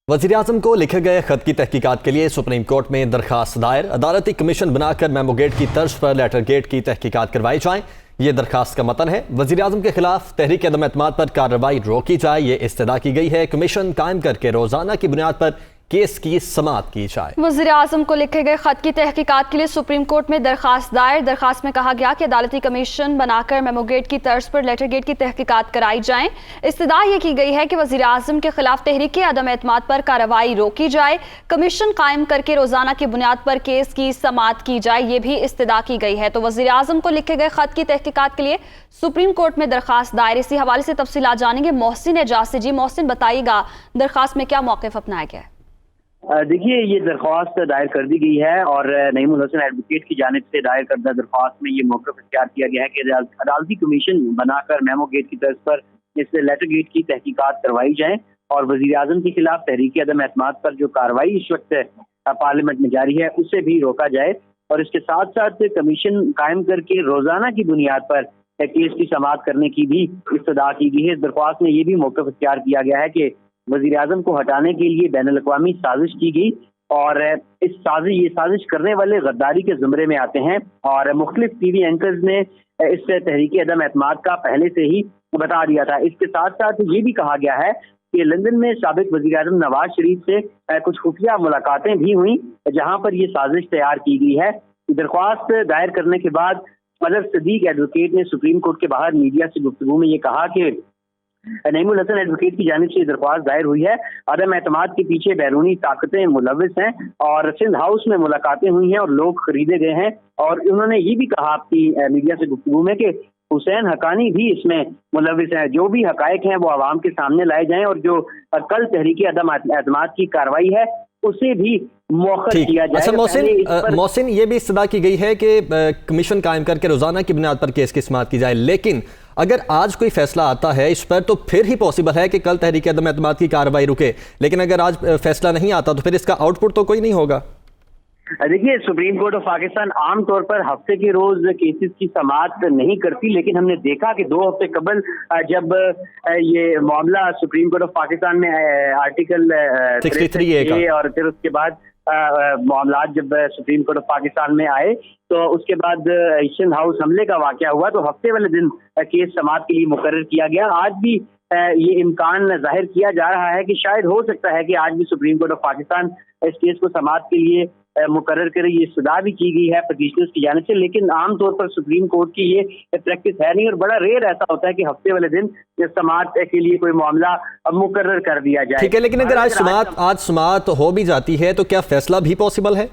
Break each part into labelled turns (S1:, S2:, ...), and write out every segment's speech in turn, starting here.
S1: वज़ीर-ए-आज़म को लिखे गए खत की तहकीकात के लिए सुप्रीम कोर्ट में दरखास्त दायर। अदालती कमीशन बनाकर मेमो गेट की तर्ज पर लेटर गेट की तहकीकात करवाई जाए, ये दरखास्त का मतन है। वज़ीर-ए-आज़म के खिलाफ तहरीक अदम एतमाद पर कार्रवाई रोकी जाए, ये इस्तदा की गई है। कमीशन कायम करके रोजाना की बुनियाद पर केस की समाअत की जाए।
S2: वज़ीर-ए-आज़म को लिखे गए खत की तहकीकात के लिए सुप्रीम कोर्ट में दरखास्त दायर। दरखास्त में कहा गया कि अदालती कमीशन बनाकर मेमो गेट की तर्ज पर लेटर गेट की तहकीकात कराई जाए। इस्तदा ये की गई है कि वज़ीर-ए-आज़म के खिलाफ तहरीक अदम एतमाद पर कार्रवाई रोकी जाए, कमीशन कायम करके रोजाना की बुनियाद पर केस की समाअत की जाए, ये भी इस्तदा की गई है। तो वज़ीर-ए-आज़म को लिखे गए खत की तहकीकात के लिए सुप्रीम कोर्ट में दरखास्त दायर। इसी हवाले से तफसीलात जानेंगे मोहसिन एजाज से। जी मोहसिन, बताइएगा दरखास्त में क्या मौक़िफ़ अपनाया गया है?
S3: देखिए, ये दरख्वास्त दायर कर दी गई है और नईमुल हसन एडवोकेट की जानिब से दायर करदा दरख्वास्त में ये मौक़िफ़ इख्तियार किया गया है कि अदालती कमीशन बनाकर मेमो गेट की तर्ज पर इस लेटर गेट की तहकीकात करवाई जाए और वज़ीर-ए-आज़म के खिलाफ तहरीक अदम एतमाद पर जो कार्रवाई इस वक्त पार्लियामेंट में जारी है उसे भी रोका जाए और इसके साथ साथ कमीशन कायम करके रोजाना की बुनियाद पर केस की समाअत करने की भी इस्तदा की गई है। इस दरख्वास्त में ये भी मौक़िफ़ इख्तियार किया गया है कि वज़ीर-ए-आज़म को हटाने के लिए बैनुल-अक़वामी साजिश की गई और ये साजिश करने वाले गद्दारी के ज़ुमरे में आते हैं और मुख्तलिफ टीवी एंकर्स ने इस तहरीक अदम एतमाद का पहले से ही बता दिया था। इसके साथ साथ ये भी कहा गया है कि लंदन में साबिक़ वज़ीर-ए-आज़म नवाज शरीफ से कुछ खुफिया मुलाकातें भी हुई जहाँ पर ये साजिश तैयार की गई है। दरख्वास्त दायर करने के बाद मदर सदीक एडवोकेट ने सुप्रीम कोर्ट के बाहर मीडिया से गुफ्तगू में ये कहा कि नईमुल हसन एडवोकेट की जानिब से दरख्वास्त दायर हुई है, अदम एतमाद के पीछे बैरूनी ताकतें मुलविस हैं और सिंध हाउस में मुलाकातें हुई हैं और लोग खरीदे गए हैं। और उन्होंने ये भी कहा आपकी मीडिया से गुफ्तगू में कि हुसैन हकानी भी इसमें मुलविस हैं। जो भी हकायक हैं वो आवाम के सामने लाए जाएं और जो कल तहरीक अदम एतमाद की कार्रवाई है उसे भी मौखर किया जाए।
S1: अच्छा मोहसिन, ये भी इस्तदा की गई है कि कमीशन कायम करके रोजाना की बुनियाद पर केस की समाअत की जाए, लेकिन अगर आज कोई फैसला आता है इस पर तो फिर ही पॉसिबल है कि कल तहरीक अदम एतमाद की कार्रवाई रुके, लेकिन अगर आज फैसला नहीं आता तो फिर इसका आउटपुट तो कोई नहीं होगा।
S3: देखिए, सुप्रीम कोर्ट ऑफ पाकिस्तान आम तौर पर हफ्ते के रोज केसेस की समाअत नहीं करती, लेकिन हमने देखा कि 2 हफ्ते कबल जब ये मामला सुप्रीम कोर्ट ऑफ पाकिस्तान में आर्टिकल 63A और फिर उसके बाद मामलात जब सुप्रीम कोर्ट ऑफ पाकिस्तान में आए तो उसके बाद सिंध हाउस हमले का वाकया हुआ तो हफ्ते वाले दिन केस समाअत के लिए मुकर्रर किया गया। आज भी ये इम्कान जाहिर किया जा रहा है कि शायद हो सकता है कि आज भी सुप्रीम कोर्ट ऑफ पाकिस्तान इस केस को समाअत के लिए मुकर्रर करे। ये इस्तदा भी की गई है पटिशनर्स की जानिब से, लेकिन आमतौर पर सुप्रीम कोर्ट की ये प्रैक्टिस है नहीं और बड़ा रेयर ऐसा होता है कि हफ्ते वाले दिन समाअत के लिए कोई मामला मुकर्रर कर दिया जाए।
S1: ठीक है, लेकिन अगर आज समाअत हो भी जाती है तो क्या फैसला भी पॉसिबल है?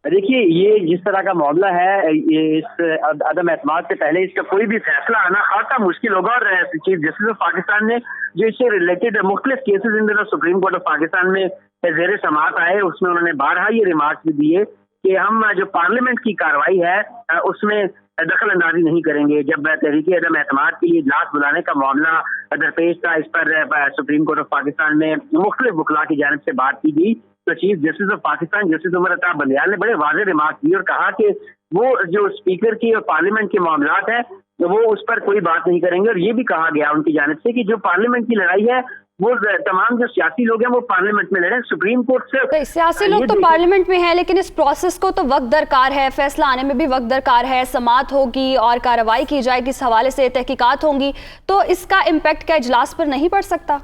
S3: देखिए, ये जिस तरह का मामला है, ये इस अदम एतमाद से पहले इसका कोई भी फैसला आना खासा मुश्किल होगा और चीफ जस्टिस ऑफ पाकिस्तान ने जो इससे रिलेटेड मुख्तलिफ केसेस इन दिनों सुप्रीम कोर्ट ऑफ पाकिस्तान में ज़ेर समाअत आए उसमें उन्होंने बारहा ये रिमार्क्स भी दिए कि हम जो पार्लियामेंट की कार्रवाई है उसमें दखल अंदाजी नहीं करेंगे। जब तहरीक अदम एतमाद के लिए इजलास बुलाने का मामला दरपेश था, इस पर सुप्रीम कोर्ट ऑफ पाकिस्तान में मुख्तलिफ वकला की जानिब से बात की गई तो chief justice of Pakistan justice Umar Ata Bandial ने बड़े वाज़ेह रिमार्क दिए और कहा कि वो जो स्पीकर की और पार्लियामेंट के मामलात हैं तो वो उस पर कोई बात नहीं करेंगे। और ये भी कहा गया उनकी जानिब से कि जो पार्लियामेंट की लड़ाई है वो तमाम जो सियासी लोग हैं वो पार्लियामेंट में लड़े, सुप्रीम कोर्ट से
S2: तो सियासी लोग तो पार्लियामेंट में हैं, लेकिन इस प्रोसेस को तो वक्त दरकार है, फैसला आने में भी वक्त दरकार है, समाअत होगी और कार्रवाई की जाएगी, इस हवाले से तहकीकात होंगी, तो इसका इम्पैक्ट क्या इजलास पर नहीं पड़ सकता?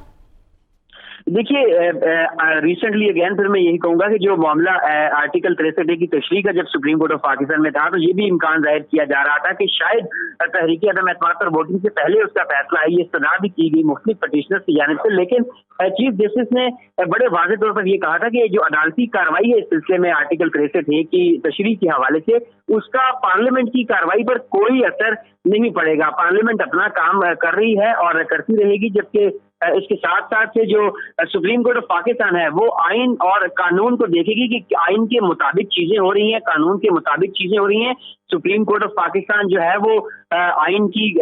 S3: देखिए, रिसेंटली अगेन फिर मैं यही कहूंगा कि जो मामला आर्टिकल 63A की तशरीह का जब सुप्रीम कोर्ट ऑफ पाकिस्तान में था तो ये भी इम्कान जाहिर किया जा रहा था कि शायद तहरीक अदम एतमाद पर वोटिंग से पहले उसका फैसला है। ये इस्तदा भी की गई मुख्तलिफ पटिशनर्स की जानिब से, लेकिन चीफ जस्टिस ने बड़े वाज़ेह तौर पर यह कहा था कि जो अदालती कार्रवाई है इस सिलसिले में आर्टिकल 63A की तशरीह के हवाले से उसका पार्लियामेंट की कार्रवाई पर कोई असर नहीं पड़ेगा। पार्लियामेंट अपना काम कर रही है और करती रहेगी, जबकि इसके साथ साथ से जो सुप्रीम कोर्ट ऑफ पाकिस्तान है वो आइन और कानून को देखेगी कि आइन के मुताबिक चीजें हो रही हैं, कानून के मुताबिक चीजें हो रही हैं। सुप्रीम कोर्ट ऑफ पाकिस्तान जो है वो आइन की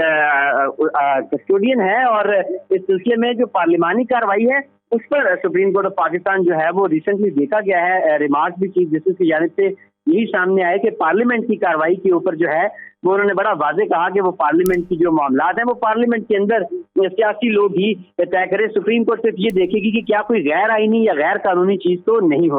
S3: कस्टोडियन है और इस सिलसिले में जो पार्लिमानी कार्रवाई है उस पर सुप्रीम कोर्ट ऑफ पाकिस्तान जो है वो रिसेंटली देखा गया है, रिमार्क भी चीफ जस्टिस की जानिब से یہی سامنے آئے کہ پارلیمنٹ کی کارروائی کے اوپر جو ہے وہ انہوں نے بڑا واضح کہا کہ وہ پارلیمنٹ کی جو معاملات ہیں وہ پارلیمنٹ کے اندر سیاسی لوگ ہی طے کرے. سپریم کورٹ صرف یہ دیکھے گی کہ کیا کوئی غیر آئینی یا غیر قانونی چیز تو نہیں ہو